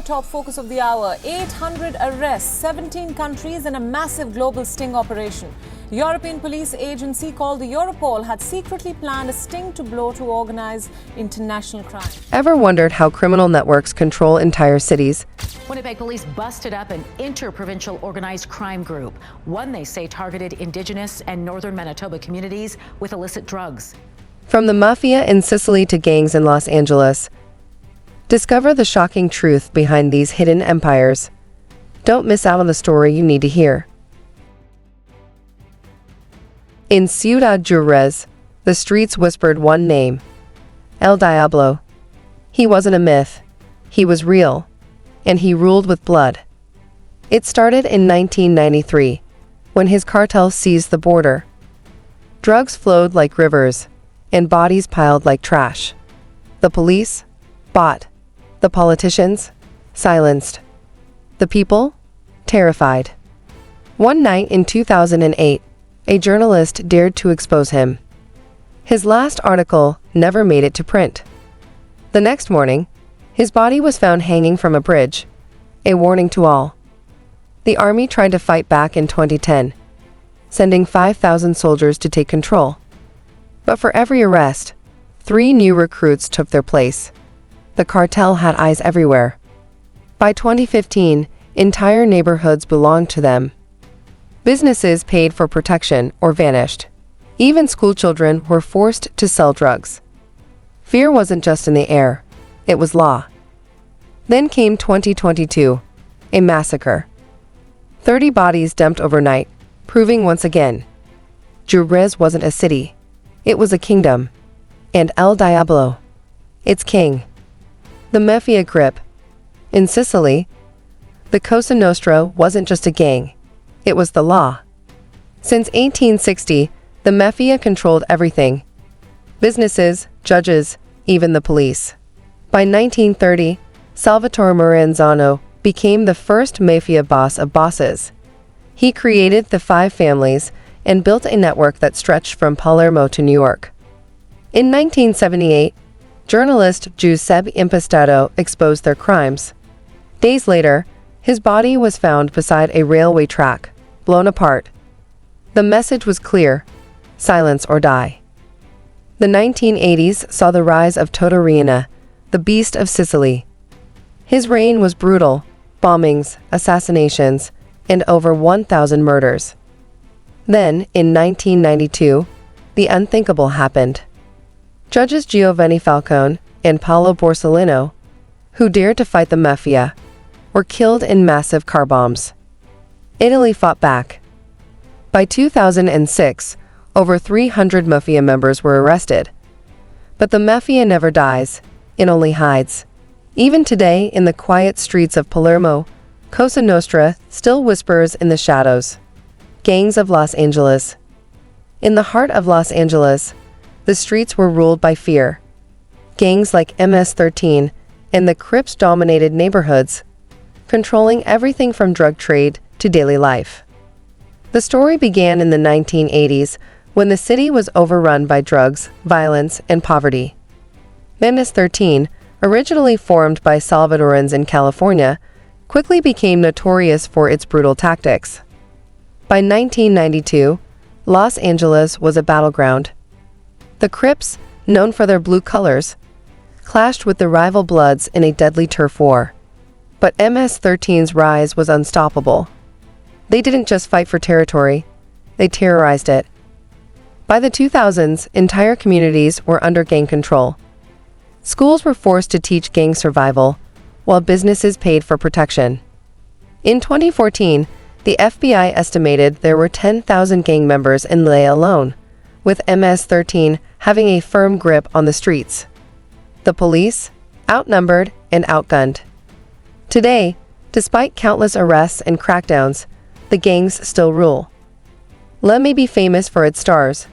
top focus of the hour. 800 arrests, 17 countries in a massive global sting operation. European police agency called the Europol had secretly planned a sting to blow to organize international crime. Ever wondered how criminal networks control entire cities? Winnipeg police busted up an inter-provincial organized crime group. One they say targeted Indigenous and northern Manitoba communities with illicit drugs. From the Mafia in Sicily to gangs in Los Angeles, discover the shocking truth behind these hidden empires. Don't miss out on the story you need to hear. In Ciudad Juarez, the streets whispered one name: El Diablo. He wasn't a myth. He was real. And he ruled with blood. It started in 1993, when his cartel seized the border. Drugs flowed like rivers, and bodies piled like trash. The police bought. The politicians silenced. The people terrified. One night in 2008, a journalist dared to expose him. His last article never made it to print. The next morning, his body was found hanging from a bridge, a warning to all. The army tried to fight back in 2010, sending 5,000 soldiers to take control. But for every arrest, 3 new recruits took their place. The cartel had eyes everywhere. By 2015, entire neighborhoods belonged to them. Businesses paid for protection or vanished. Even school children were forced to sell drugs. Fear wasn't just in the air, it was law. Then came 2022, a massacre. 30 bodies dumped overnight, proving once again, Juarez wasn't a city, it was a kingdom. And El Diablo, its king. The Mafia grip. In Sicily, the Cosa Nostra wasn't just a gang, it was the law. Since 1860, the Mafia controlled everything. Businesses, judges, even the police. By 1930, Salvatore Maranzano became the first Mafia boss of bosses. He created the 5 families and built a network that stretched from Palermo to New York. In 1978, journalist Giuseppe Impastato exposed their crimes. Days later, his body was found beside a railway track, blown apart. The message was clear: silence or die. The 1980s saw the rise of Toto Riina, the beast of Sicily. His reign was brutal: bombings, assassinations, and over 1,000 murders. Then, in 1992, the unthinkable happened. Judges Giovanni Falcone and Paolo Borsellino, who dared to fight the Mafia, were killed in massive car bombs. Italy fought back. By 2006, over 300 Mafia members were arrested. But the Mafia never dies, it only hides. Even today, in the quiet streets of Palermo, Cosa Nostra still whispers in the shadows. Gangs of Los Angeles. In the heart of Los Angeles, the streets were ruled by fear. Gangs like MS-13 and the Crips dominated neighborhoods, controlling everything from drug trade to daily life. The story began in the 1980s when the city was overrun by drugs, violence, and poverty. MS-13, originally formed by Salvadorans in California, quickly became notorious for its brutal tactics. By 1992, Los Angeles was a battleground. The Crips, known for their blue colors, clashed with the rival Bloods in a deadly turf war. But MS-13's rise was unstoppable. They didn't just fight for territory, they terrorized it. By the 2000s, entire communities were under gang control. Schools were forced to teach gang survival, while businesses paid for protection. In 2014, the FBI estimated there were 10,000 gang members in LA alone, with MS-13 having a firm grip on the streets. The police, outnumbered and outgunned. Today, despite countless arrests and crackdowns, the gangs still rule. LA may be famous for its stars,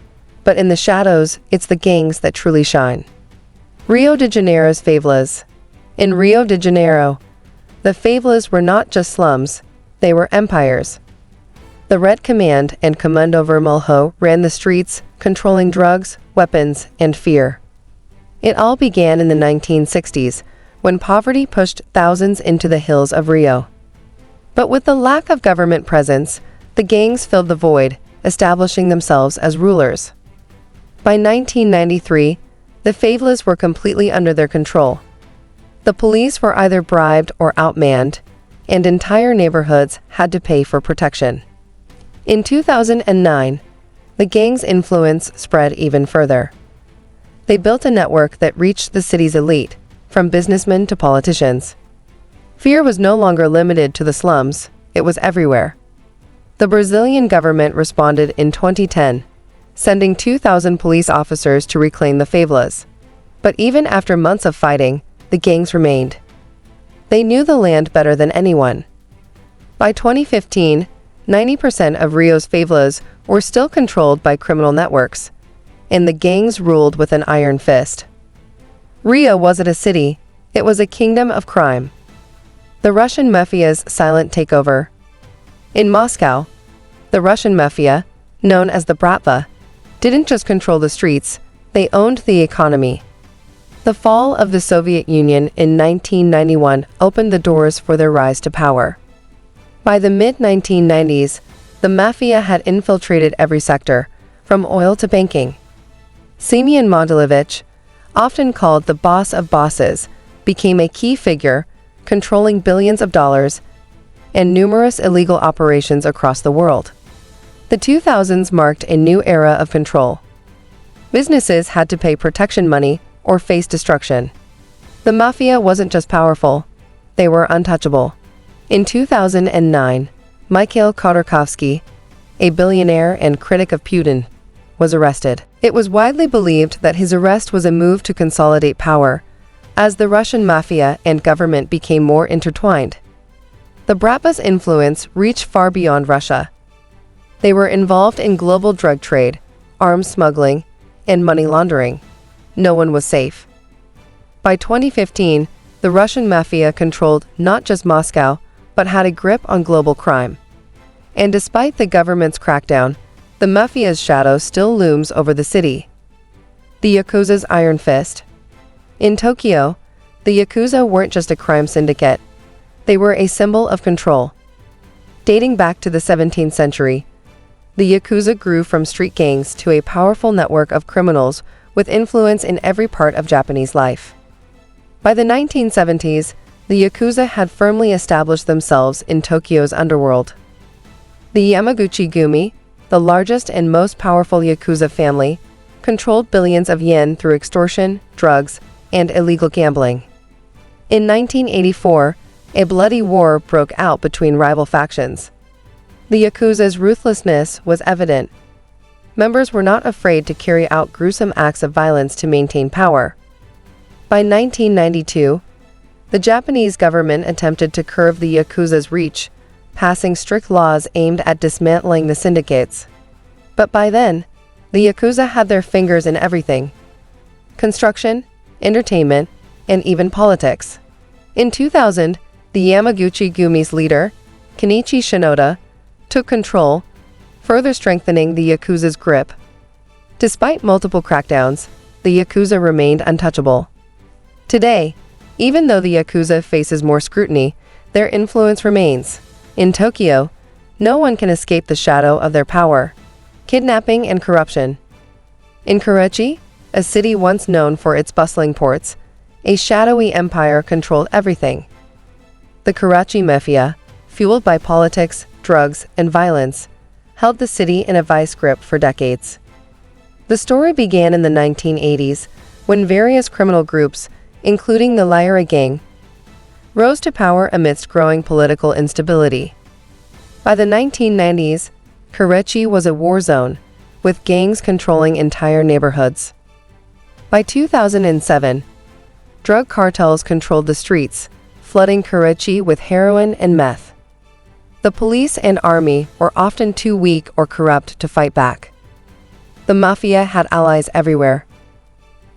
but in the shadows, it's the gangs that truly shine. Rio de Janeiro's favelas. In Rio de Janeiro, the favelas were not just slums, they were empires. The Red Command and Comando Vermelho ran the streets, controlling drugs, weapons, and fear. It all began in the 1960s, when poverty pushed thousands into the hills of Rio. But with the lack of government presence, the gangs filled the void, establishing themselves as rulers. By 1993, the favelas were completely under their control. The police were either bribed or outmanned, and entire neighborhoods had to pay for protection. In 2009, the gang's influence spread even further. They built a network that reached the city's elite, from businessmen to politicians. Fear was no longer limited to the slums, it was everywhere. The Brazilian government responded in 2010, sending 2,000 police officers to reclaim the favelas. But even after months of fighting, the gangs remained. They knew the land better than anyone. By 2015, 90% of Rio's favelas were still controlled by criminal networks, and the gangs ruled with an iron fist. Rio wasn't a city, it was a kingdom of crime. The Russian Mafia's silent takeover. In Moscow, the Russian Mafia, known as the Bratva, didn't just control the streets, they owned the economy. The fall of the Soviet Union in 1991 opened the doors for their rise to power. By the mid-1990s, the Mafia had infiltrated every sector, from oil to banking. Semyon Mogilevich, often called the boss of bosses, became a key figure, controlling billions of dollars and numerous illegal operations across the world. The 2000s marked a new era of control. Businesses had to pay protection money or face destruction. The Mafia wasn't just powerful, they were untouchable. In 2009, Mikhail Khodorkovsky, a billionaire and critic of Putin, was arrested. It was widely believed that his arrest was a move to consolidate power, as the Russian Mafia and government became more intertwined. The Bratva's influence reached far beyond Russia. They were involved in global drug trade, arms smuggling, and money laundering. No one was safe. By 2015, the Russian Mafia controlled not just Moscow, but had a grip on global crime. And despite the government's crackdown, the Mafia's shadow still looms over the city. The Yakuza's iron fist. In Tokyo, the Yakuza weren't just a crime syndicate. They were a symbol of control. Dating back to the 17th century, the Yakuza grew from street gangs to a powerful network of criminals with influence in every part of Japanese life. By the 1970s, the Yakuza had firmly established themselves in Tokyo's underworld. The Yamaguchi-gumi, the largest and most powerful Yakuza family, controlled billions of yen through extortion, drugs, and illegal gambling. In 1984, a bloody war broke out between rival factions. The Yakuza's ruthlessness was evident. Members were not afraid to carry out gruesome acts of violence to maintain power. By 1992, the Japanese government attempted to curb the Yakuza's reach, passing strict laws aimed at dismantling the syndicates. But by then, the Yakuza had their fingers in everything: construction, entertainment, and even politics. In 2000, the Yamaguchi-gumi's leader, Kenichi Shinoda, took control, further strengthening the Yakuza's grip. Despite multiple crackdowns, the Yakuza remained untouchable. Today, even though the Yakuza faces more scrutiny, their influence remains. In Tokyo, no one can escape the shadow of their power: kidnapping and corruption. In Karachi, a city once known for its bustling ports, a shadowy empire controlled everything. The Karachi Mafia, fueled by politics, drugs, and violence, held the city in a vice grip for decades. The story began in the 1980s, when various criminal groups, including the Lyra Gang, rose to power amidst growing political instability. By the 1990s, Karachi was a war zone, with gangs controlling entire neighborhoods. By 2007, drug cartels controlled the streets, flooding Karachi with heroin and meth. The police and army were often too weak or corrupt to fight back. The Mafia had allies everywhere.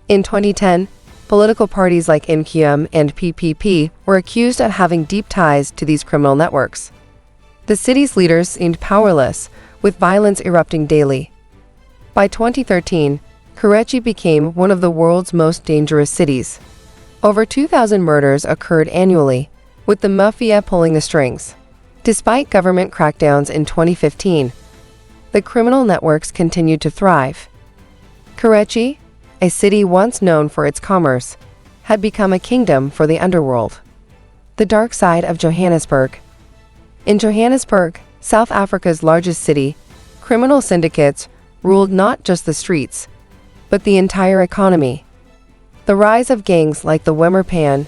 In 2010, political parties like MQM and PPP were accused of having deep ties to these criminal networks. The city's leaders seemed powerless, with violence erupting daily. By 2013, Karachi became one of the world's most dangerous cities. Over 2,000 murders occurred annually, with the Mafia pulling the strings. Despite government crackdowns in 2015, the criminal networks continued to thrive. Karachi, a city once known for its commerce, had become a kingdom for the underworld. The dark side of Johannesburg. In Johannesburg, South Africa's largest city, criminal syndicates ruled not just the streets, but the entire economy. The rise of gangs like the Wemmerpan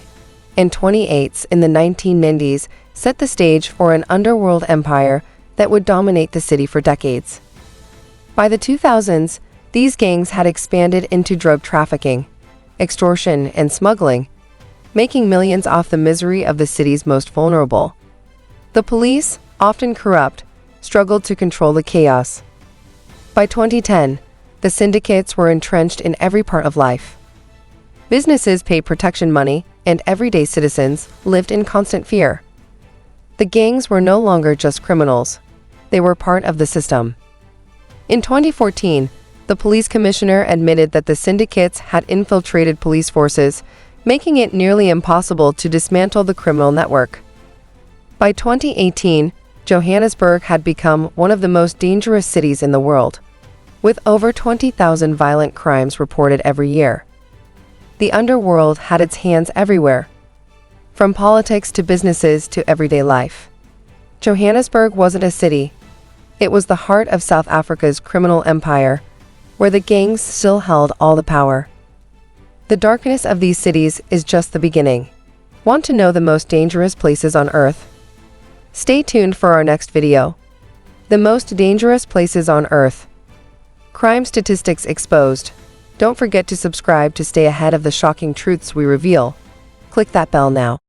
and 28s in the 1990s set the stage for an underworld empire that would dominate the city for decades. By the 2000s, these gangs had expanded into drug trafficking, extortion, and smuggling, making millions off the misery of the city's most vulnerable. The police, often corrupt, struggled to control the chaos. By 2010, the syndicates were entrenched in every part of life. Businesses paid protection money, and everyday citizens lived in constant fear. The gangs were no longer just criminals. They were part of the system. In 2014, the police commissioner admitted that the syndicates had infiltrated police forces, making it nearly impossible to dismantle the criminal network. By 2018, Johannesburg had become one of the most dangerous cities in the world, with over 20,000 violent crimes reported every year. The underworld had its hands everywhere, from politics to businesses to everyday life. Johannesburg wasn't a city. It was the heart of South Africa's criminal empire, where the gangs still held all the power. The darkness of these cities is just the beginning. Want to know the most dangerous places on Earth? Stay tuned for our next video. The most dangerous places on Earth. Crime statistics exposed. Don't forget to subscribe to stay ahead of the shocking truths we reveal. Click that bell now.